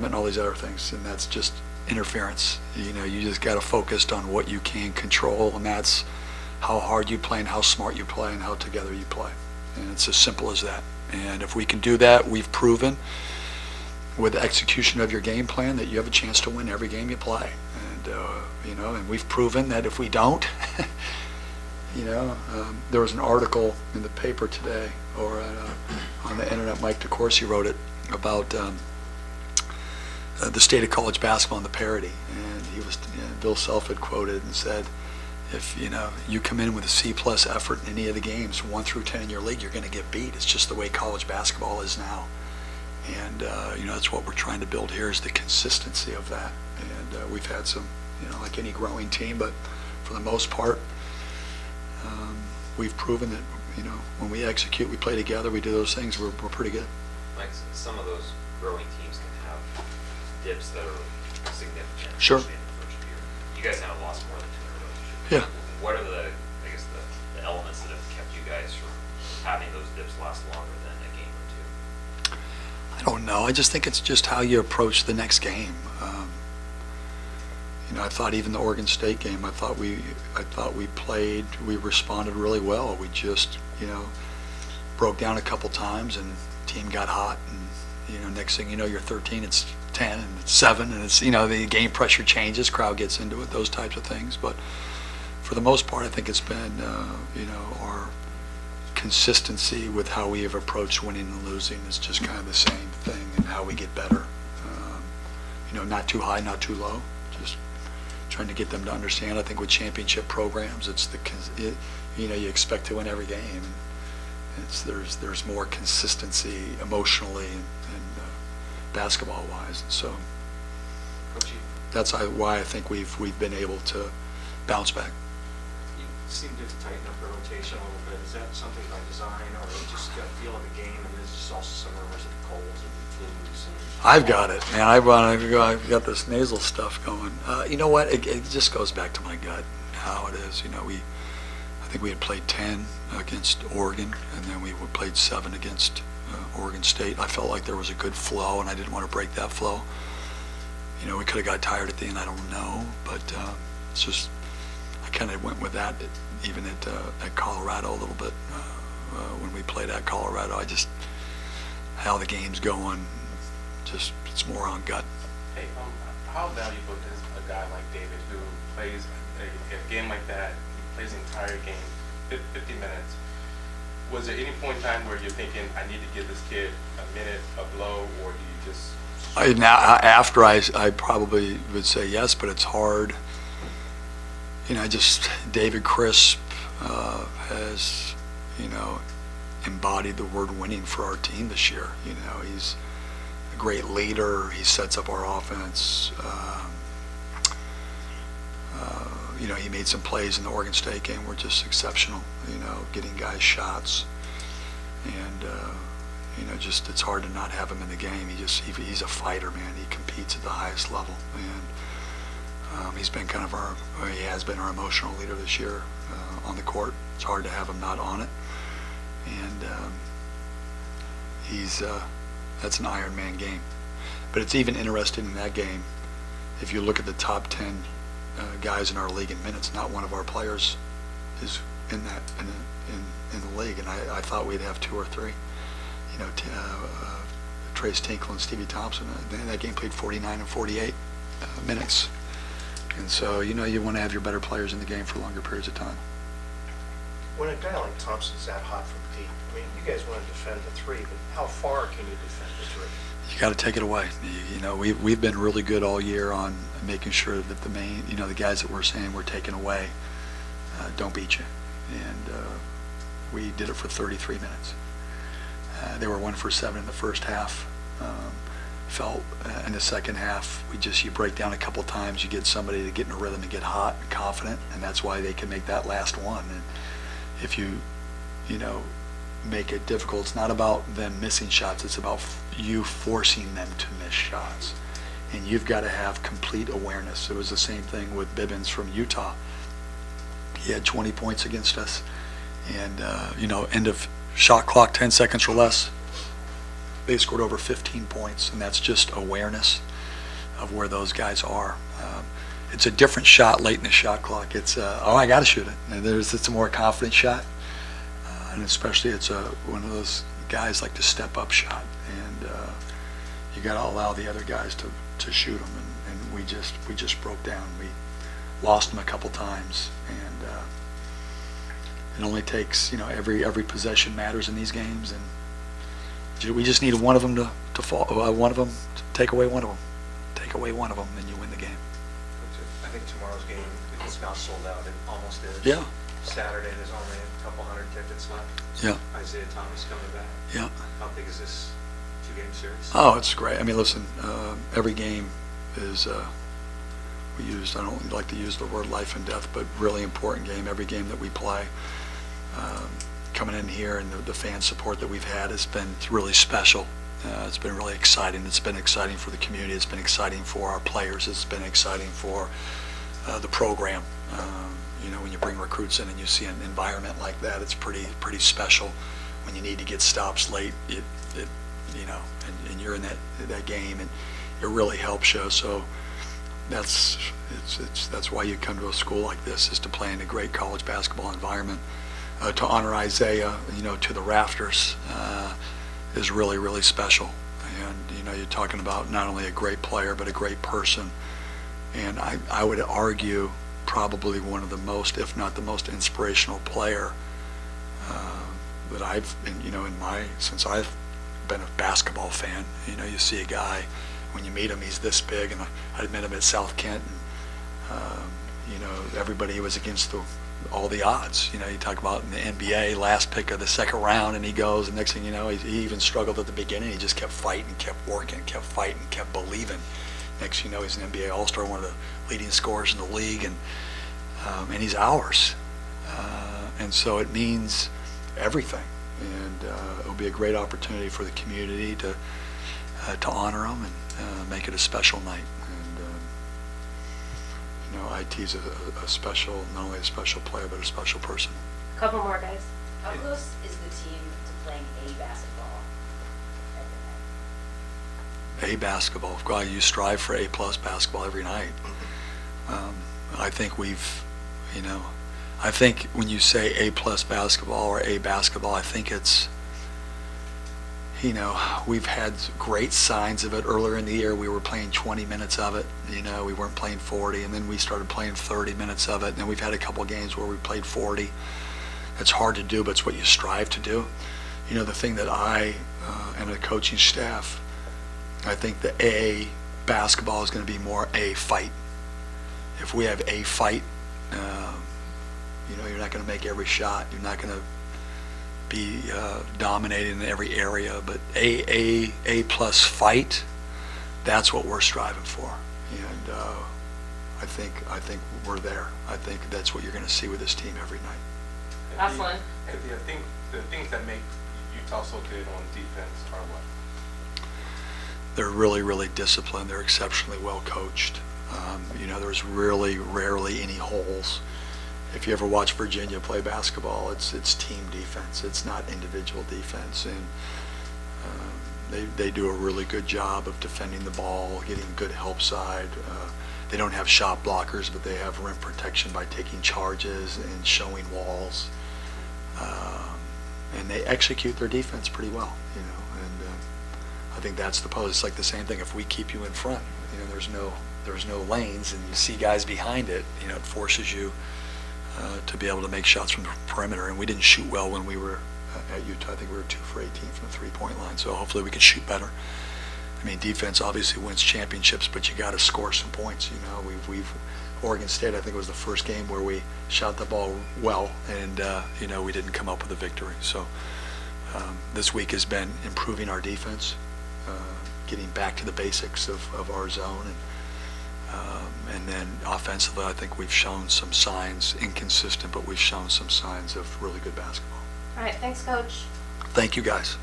tournament and all these other things, and that's just interference. You know, you just got to focus on what you can control, and that's how hard you play and how smart you play and how together you play. And it's as simple as that. And if we can do that, we've proven with the execution of your game plan that you have a chance to win every game you play. And you know, and we've proven that if we don't, you know, there was an article in the paper today, or on the internet, Mike DeCourcy wrote it, about the state of college basketball and the parity. And he was, Bill Self had quoted and said, if you know you come in with a C+ effort in any of the games 1 through 10 in your league, you're going to get beat. It's just the way college basketball is now. And you know, that's what we're trying to build here, is the consistency of that. And we've had some, you know, like any growing team, but for the most part, we've proven that, you know, when we execute, we play together, we do those things, we're pretty good. Like some of those growing teams can have dips that are significant. Sure. In the first year. You guys haven't lost more than 2 in a row this Yeah. year. What are the, I guess, the elements that have kept you guys from having those dips last longer than a game or 2? I don't know. I just think it's just how you approach the next game. You know, I thought even the Oregon State game, I thought we played, we responded really well. We just, you know, broke down a couple times and the team got hot, and you know, next thing you know, you're 13, it's 10, and it's 7, and it's, you know, the game pressure changes, crowd gets into it, those types of things. But for the most part, I think it's been, you know, our consistency with how we have approached winning and losing is just kind of the same thing, and how we get better. You know, not too high, not too low, just trying to get them to understand. I think with championship programs, it's you know, you expect to win every game. It's there's more consistency emotionally and basketball wise, and so that's why I think we've been able to bounce back. You seem to tighten up the rotation a little bit. Is that something by design, or you just got a feel of the game, and there's just also some rumors of colds and flus? I've got it, man. I've got this nasal stuff going. You know what? It just goes back to my gut, how it is. You know, I think we had played 10 against Oregon, and then we played 7 against Oregon State. I felt like there was a good flow, and I didn't want to break that flow. You know, we could have got tired at the end. I don't know, but it's just I kind of went with that. Even at Colorado a little bit when we played at Colorado. I just how the game's going. Just it's more on gut. Hey, how valuable is a guy like David who plays a game like that? He plays the entire game, 50 minutes. Was there any point in time where you're thinking, I need to give this kid a minute, a blow, or do you just? After I probably would say yes, but it's hard. You know, David Crisp has, you know, embodied the word winning for our team this year. You know, he's a great leader. He sets up our offense. You know, he made some plays in the Oregon State game were just exceptional. You know, getting guys shots, and you know, just it's hard to not have him in the game. He's a fighter, man. He competes at the highest level, and he's been kind of he has been our emotional leader this year on the court. It's hard to have him not on it, and that's an Iron Man game. But it's even interesting in that game, if you look at the top 10 guys in our league in minutes, not one of our players is in the league, and I thought we'd have 2 or 3. You know, Trace Tinkle and Stevie Thompson. That game played 49 and 48 minutes, and so you know you want to have your better players in the game for longer periods of time. When a guy like Thompson's that hot from deep, I mean, you guys want to defend the 3, but how far can you defend the 3? You got to take it away. You know, we've been really good all year on making sure that the guys that we're saying we're taking away don't beat you, and we did it for 33 minutes. They were 1 for 7 in the first half. Felt in the second half, you break down a couple times, you get somebody to get in a rhythm and get hot and confident, and that's why they can make that last one. And if you know, make it difficult, it's not about them missing shots, it's about you forcing them to miss shots. And you've got to have complete awareness. It was the same thing with Bibbins from Utah. He had 20 points against us, and you know, end of shot clock, 10 seconds or less, they scored over 15 points, and that's just awareness. of where those guys are. It's a different shot late in the shot clock. It's, oh, I got to shoot it. And it's a more confident shot. And especially it's one of those guys like to step up shot. And you got to allow the other guys to shoot them. And we just broke down. We lost them a couple times. And it only takes, every possession matters in these games. And we just need one of them to fall, one of them to take away one of them. Take away one of them, and you win the game. I think tomorrow's game, it's now sold out. It almost is. Yeah. Saturday, there's only a couple hundred tickets left. Yeah. Isaiah Thomas coming back. Yeah. How big is this two-game series? Oh, it's great. I mean, listen, every game is, I don't like to use the word life and death, but really important game. Every game that we play, coming in here and the fan support that we've had has been really special. It's been really exciting. It's been exciting for the community. It's been exciting for our players. It's been exciting for the program. When you bring recruits in and you see an environment like that, it's pretty special. When you need to get stops late, and you're in that game, and it really helps you. So that's why you come to a school like this, is to play in a great college basketball environment. To honor Isaiah, to the rafters, is really, really special. And you're talking about not only a great player but a great person. And I would argue probably one of the most, if not the most inspirational player that I've been, since I've been a basketball fan. You see a guy, when you meet him, he's this big, and I met him at South Kent, and everybody was against all the odds. You talk about in the NBA, last pick of the second round, and he goes, and next thing you know, he even struggled at the beginning. He just kept fighting, kept working, kept fighting, kept believing. Next thing you know, he's an NBA All-Star, one of the leading scorers in the league, and he's ours. And so it means everything, and it'll be a great opportunity for the community to honor him and make it a special night. IT's a special, not only a special player, but a special person. A couple more, guys. How close is the team to playing A basketball every night? A basketball. God, you strive for A+ basketball every night. I think I think when you say A+ basketball or A basketball, I think it's, we've had great signs of it. Earlier in the year, we were playing 20 minutes of it. We weren't playing 40, and then we started playing 30 minutes of it. And then we've had a couple games where we played 40. It's hard to do, but it's what you strive to do. The thing that I and the coaching staff, I think the A basketball is going to be more A fight. If we have A fight, you're not going to make every shot. You're not going to be dominating in every area, but A+ fight, that's what we're striving for. And I think we're there. I think that's what you're going to see with this team every night. Last one. I think the things that make Utah so good on defense are what? They're really, really disciplined. They're exceptionally well coached. There's really rarely any holes. If you ever watch Virginia play basketball, it's team defense. It's not individual defense, and they do a really good job of defending the ball, getting good help side. They don't have shot blockers, but they have rim protection by taking charges and showing walls. And they execute their defense pretty well, and I think that's the pose. It's like the same thing. If we keep you in front, there's no lanes, and you see guys behind it, it forces you to be able to make shots from the perimeter. And we didn't shoot well when we were at Utah. I think we were 2 for 18 from the three-point line, so hopefully we can shoot better. I mean, defense obviously wins championships, but you got to score some points. Oregon State, I think, was the first game where we shot the ball well, and we didn't come up with a victory. So this week has been improving our defense, getting back to the basics of our zone, and then offensively, I think we've shown some signs, inconsistent, but we've shown some signs of really good basketball. All right, thanks, Coach. Thank you, guys.